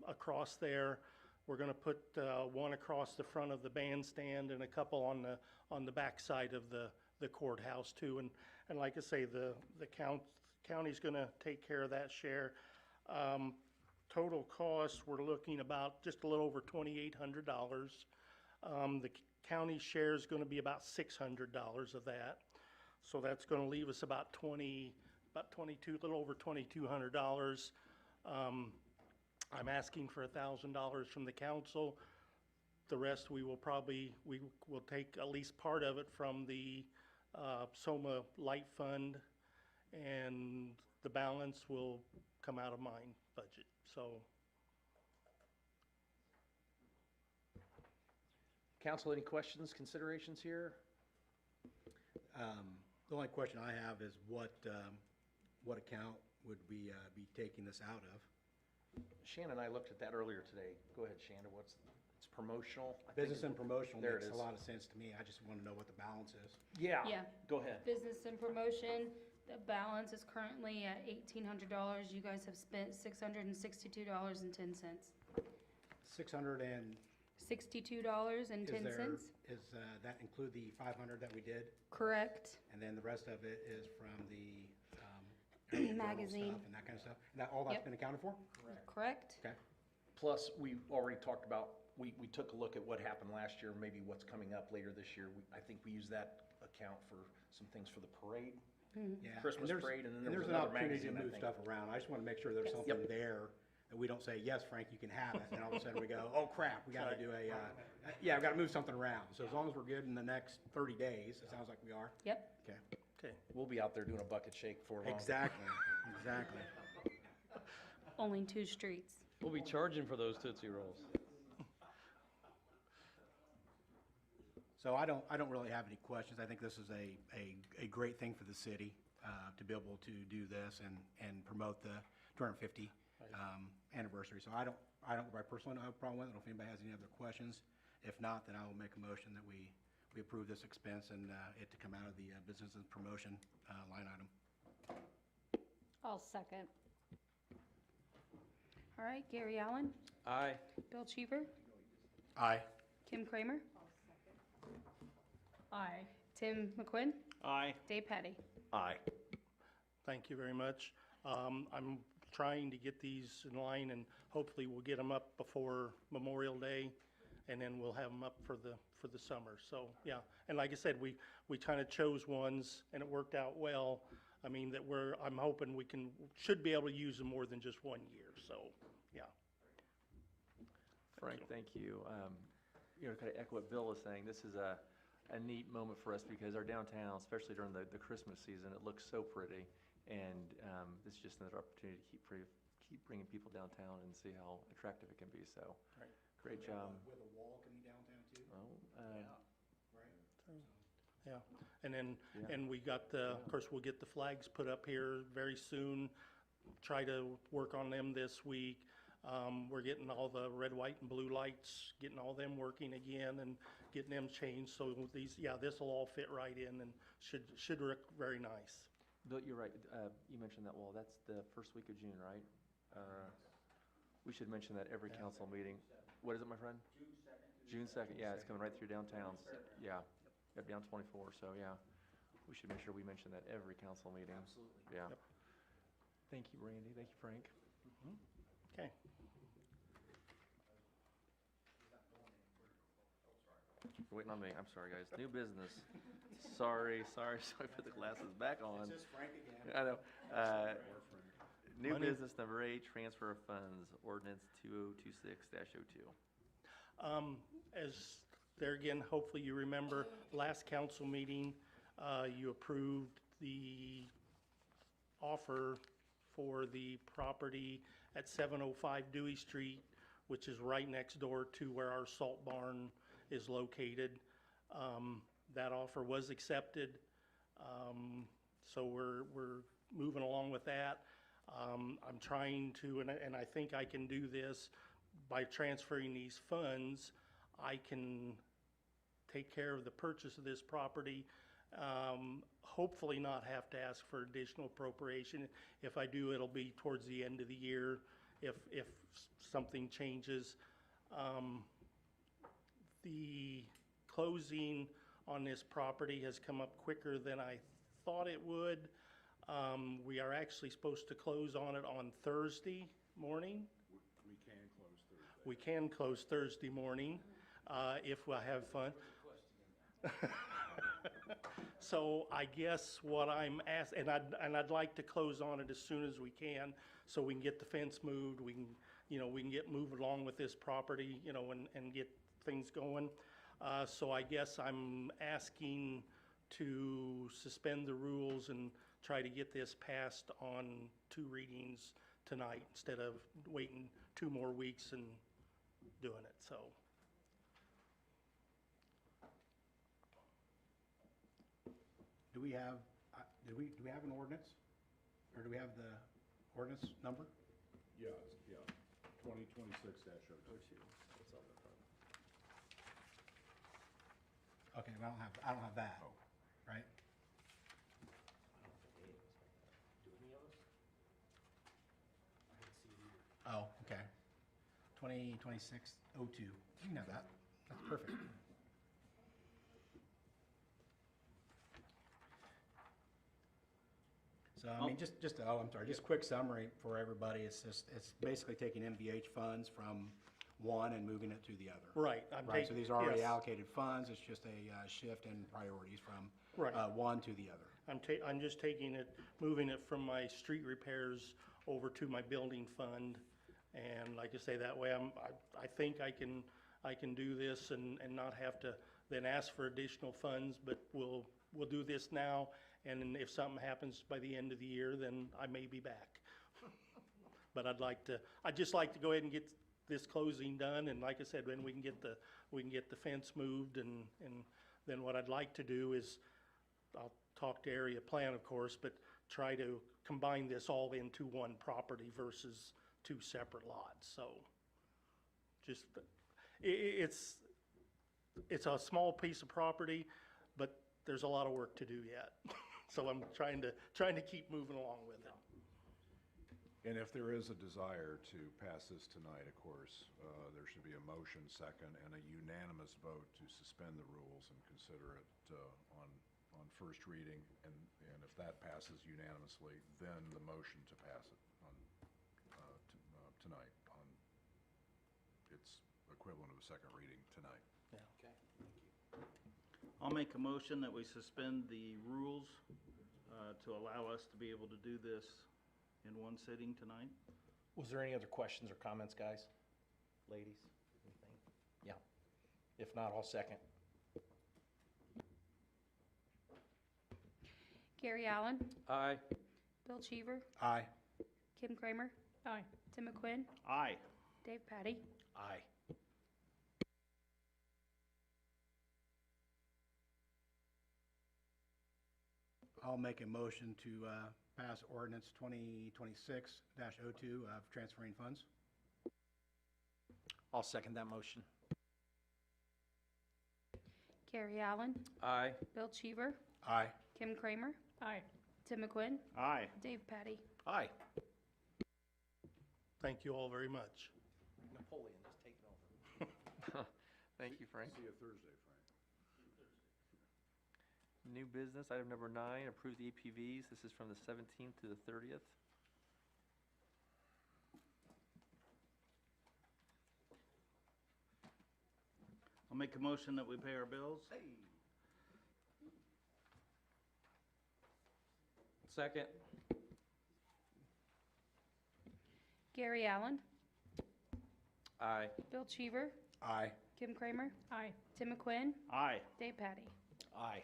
across there. We're gonna put one across the front of the bandstand and a couple on the back side of the courthouse too. And like I say, the county's gonna take care of that share. Total cost, we're looking about just a little over $2,800. The county share is gonna be about $600 of that. So that's gonna leave us about a little over $2,200. I'm asking for $1,000 from the council. The rest we will take at least part of it from the SOMA Light Fund, and the balance will come out of mine budget, so. Council, any questions, considerations here? The only question I have is what account would we be taking this out of? Shannon and I looked at that earlier today. Go ahead, Shannon, it's promotional? I think Business and promotional There it makes a is. lot of sense to me. I just want to know what the balance is. Yeah, Yeah. go ahead. Business and promotion, the balance is currently at $1,800. You guys have spent $662.10. 600 and, $62.10. is that include the 500 that we did? Correct. And then the rest of it is from the journal Magazine. stuff and that kind of stuff? And that, all that's Yep. been accounted for? Correct. Okay. Plus, we already talked about, we took a look at what happened last year, maybe what's coming up later this year. I think we use that account for some things for the parade, Yeah. Christmas there's- parade, and then and there was there's an another opportunity to magazine, I move think. stuff around. I just want to make sure there's Yes. something there that we don't say, yes, Frank, you can have it. And all of a sudden we go, oh crap, we got to do a, yeah, we got to move something around. So as long as we're good in the next 30 days, it sounds like we are. Yep. Okay. Okay. We'll be out there doing a bucket shake for long. Exactly, exactly. Only 2 streets. We'll be charging for those Tootsie Rolls. So I don't really have any questions. I think this is a great thing for the city to be able to do this and promote the 250 anniversary. So I personally don't have a problem with it. I don't know if anybody has any other questions. If not, then I will make a motion that we approve this expense and it to come out of the business and promotion line item. I'll second. All right, Gary Allen, Aye. Bill Cheever, Aye. Kim Kramer, Aye. Tim McQuinn, Aye. Dave Patty. Aye. Thank you very much. I'm trying to get these in line, and hopefully we'll get them up before Memorial Day, and then we'll have them up for the summer. So, yeah, and like I said, we kind of chose ones, and it worked out well. I mean, I'm hoping should be able to use them more than just 1 year, so, yeah. Frank, thank you. Kind of echo what Bill was saying, this is a neat moment for us because our downtown, especially during the Christmas season, it looks so pretty. And it's just another opportunity to keep bringing people downtown and see how attractive it can be, so. Right. Great job. With a wall coming downtown too? Well, Yeah, and then, Yeah. and we got of course, we'll get the flags put up here very soon. Try to work on them this week. We're getting all the red, white, and blue lights, getting all them working again and getting them changed. So this'll all fit right in and should look very nice. Bill, you're right. You mentioned that wall. That's the first week of June, right? We should mention that every council meeting. What is it, my friend? June 2nd. Yeah, it's coming right through downtown. Yeah, down 24. So yeah, we should make sure we mention that every council meeting. Absolutely. Yeah. Yep. Thank you, Randy. Thank you, Frank. Okay. You're waiting on me. I'm sorry, guys. New business. Sorry. Put the glasses back on. It's just Frank again. I know. New Money. business number 8, transfer of funds, ordinance 2026-02. As there again, hopefully you remember, last council meeting, you approved the offer for the property at 705 Dewey Street, which is right next door to where our salt barn is located. That offer was accepted, so we're moving along with that. I'm trying to, and I think I can do this by transferring these funds. I can take care of the purchase of this property, hopefully not have to ask for additional appropriation. If I do, it'll be towards the end of the year, if something changes. The closing on this property has come up quicker than I thought it would. We are actually supposed to close on it on Thursday morning. We can close Thursday. We can close Thursday morning, if we have fun. So I guess what I'm asking, and I'd like to close on it as soon as we can, so we can get the fence moved, we can, we can get moved along with this property, and get things going. So I guess I'm asking to suspend the rules and try to get this passed on 2 readings tonight instead of waiting 2 more weeks and doing it, so. Do we have, do we have an ordinance? Or do we have the ordinance number? Yeah, 2026-02. Okay, well, I don't have that, right? Oh, okay. 2026-02. You can have that. That's perfect. So, I mean, just quick summary for everybody. It's basically taking MVH funds from one and moving it to the other. Right. Right, so these are already yes. allocated funds. It's just a shift in priorities from Right. one to the other. I'm just taking it, moving it from my street repairs over to my building fund. And like I say, that way I think I can do this and not have to then ask for additional funds, but we'll do this now. And then if something happens by the end of the year, then I may be back. But I'd just like to go ahead and get this closing done. And like I said, when we can get the fence moved, and then what I'd like to do is, I'll talk to area plan, of course, but try to combine this all into one property versus 2 separate lots. So just, it's a small piece of property, but there's a lot of work to do yet. So I'm trying to keep moving along with it. And if there is a desire to pass this tonight, of course, there should be a motion second and a unanimous vote to suspend the rules and consider it on first reading. And if that passes unanimously, then the motion to pass it on tonight on its equivalent of a second reading tonight. Yeah. Okay. I'll make a motion that we suspend the rules to allow us to be able to do this in one sitting tonight. Was there any other questions or comments, guys? Ladies, anything? Yeah. If not, I'll second. Gary Allen, Aye. Bill Cheever, Aye. Kim Kramer, Aye. Tim McQuinn, Aye. Dave Patty. Aye. I'll make a motion to pass ordinance 2026-02 of transferring funds. I'll second that motion. Gary Allen, Aye. Bill Cheever, Aye. Kim Kramer, Aye. Tim McQuinn, Aye. Dave Patty. Aye. Thank you all very much. Napoleon is taking over. Thank you, Frank. See you Thursday, Frank. New business, item number 9, approve the APVs. This is from the 17th to the 30th. I'll make a motion that we pay our bills. Second. Gary Allen, Aye. Bill Cheever, Aye. Kim Kramer, Aye. Tim McQuinn, Aye. Dave Patty. Aye.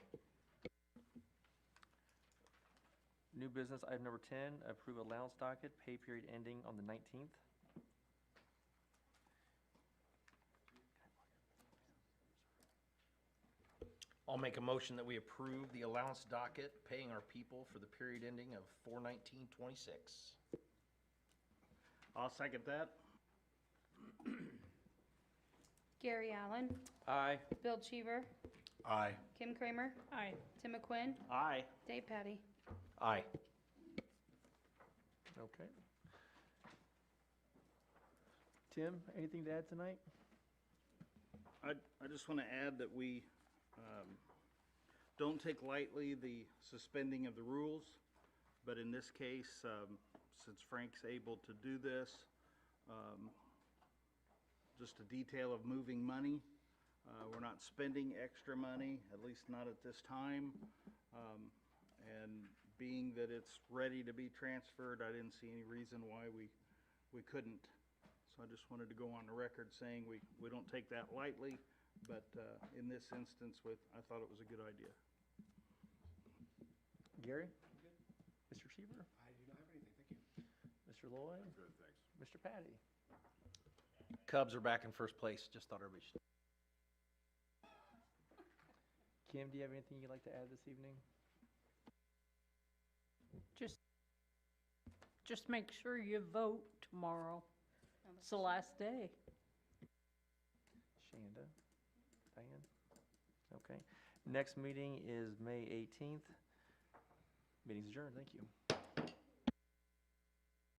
New business, item number 10, approve allowance docket, pay period ending on the 19th. I'll make a motion that we approve the allowance docket paying our people for the period ending of 4/19/26. I'll second that. Gary Allen, Aye. Bill Cheever, Aye. Kim Kramer, Aye. Tim McQuinn, Aye. Dave Patty. Aye. Okay. Tim, anything to add tonight? I just want to add that we don't take lightly the suspending of the rules, but in this case, since Frank's able to do this, just a detail of moving money. We're not spending extra money, at least not at this time. And being that it's ready to be transferred, I didn't see any reason why we couldn't. So I just wanted to go on the record saying we don't take that lightly, but in this instance, I thought it was a good idea. Gary? Mr. Cheever? I do not have anything, thank you. Mr. Lloyd? Good, thanks. Mr. Patty? Cubs are back in first place. Just thought everybody should. Kim, do you have anything you'd like to add this evening? Just make sure you vote tomorrow. It's the last day. Shanda? Diane? Okay. Next meeting is May 18th. Meeting's adjourned. Thank you.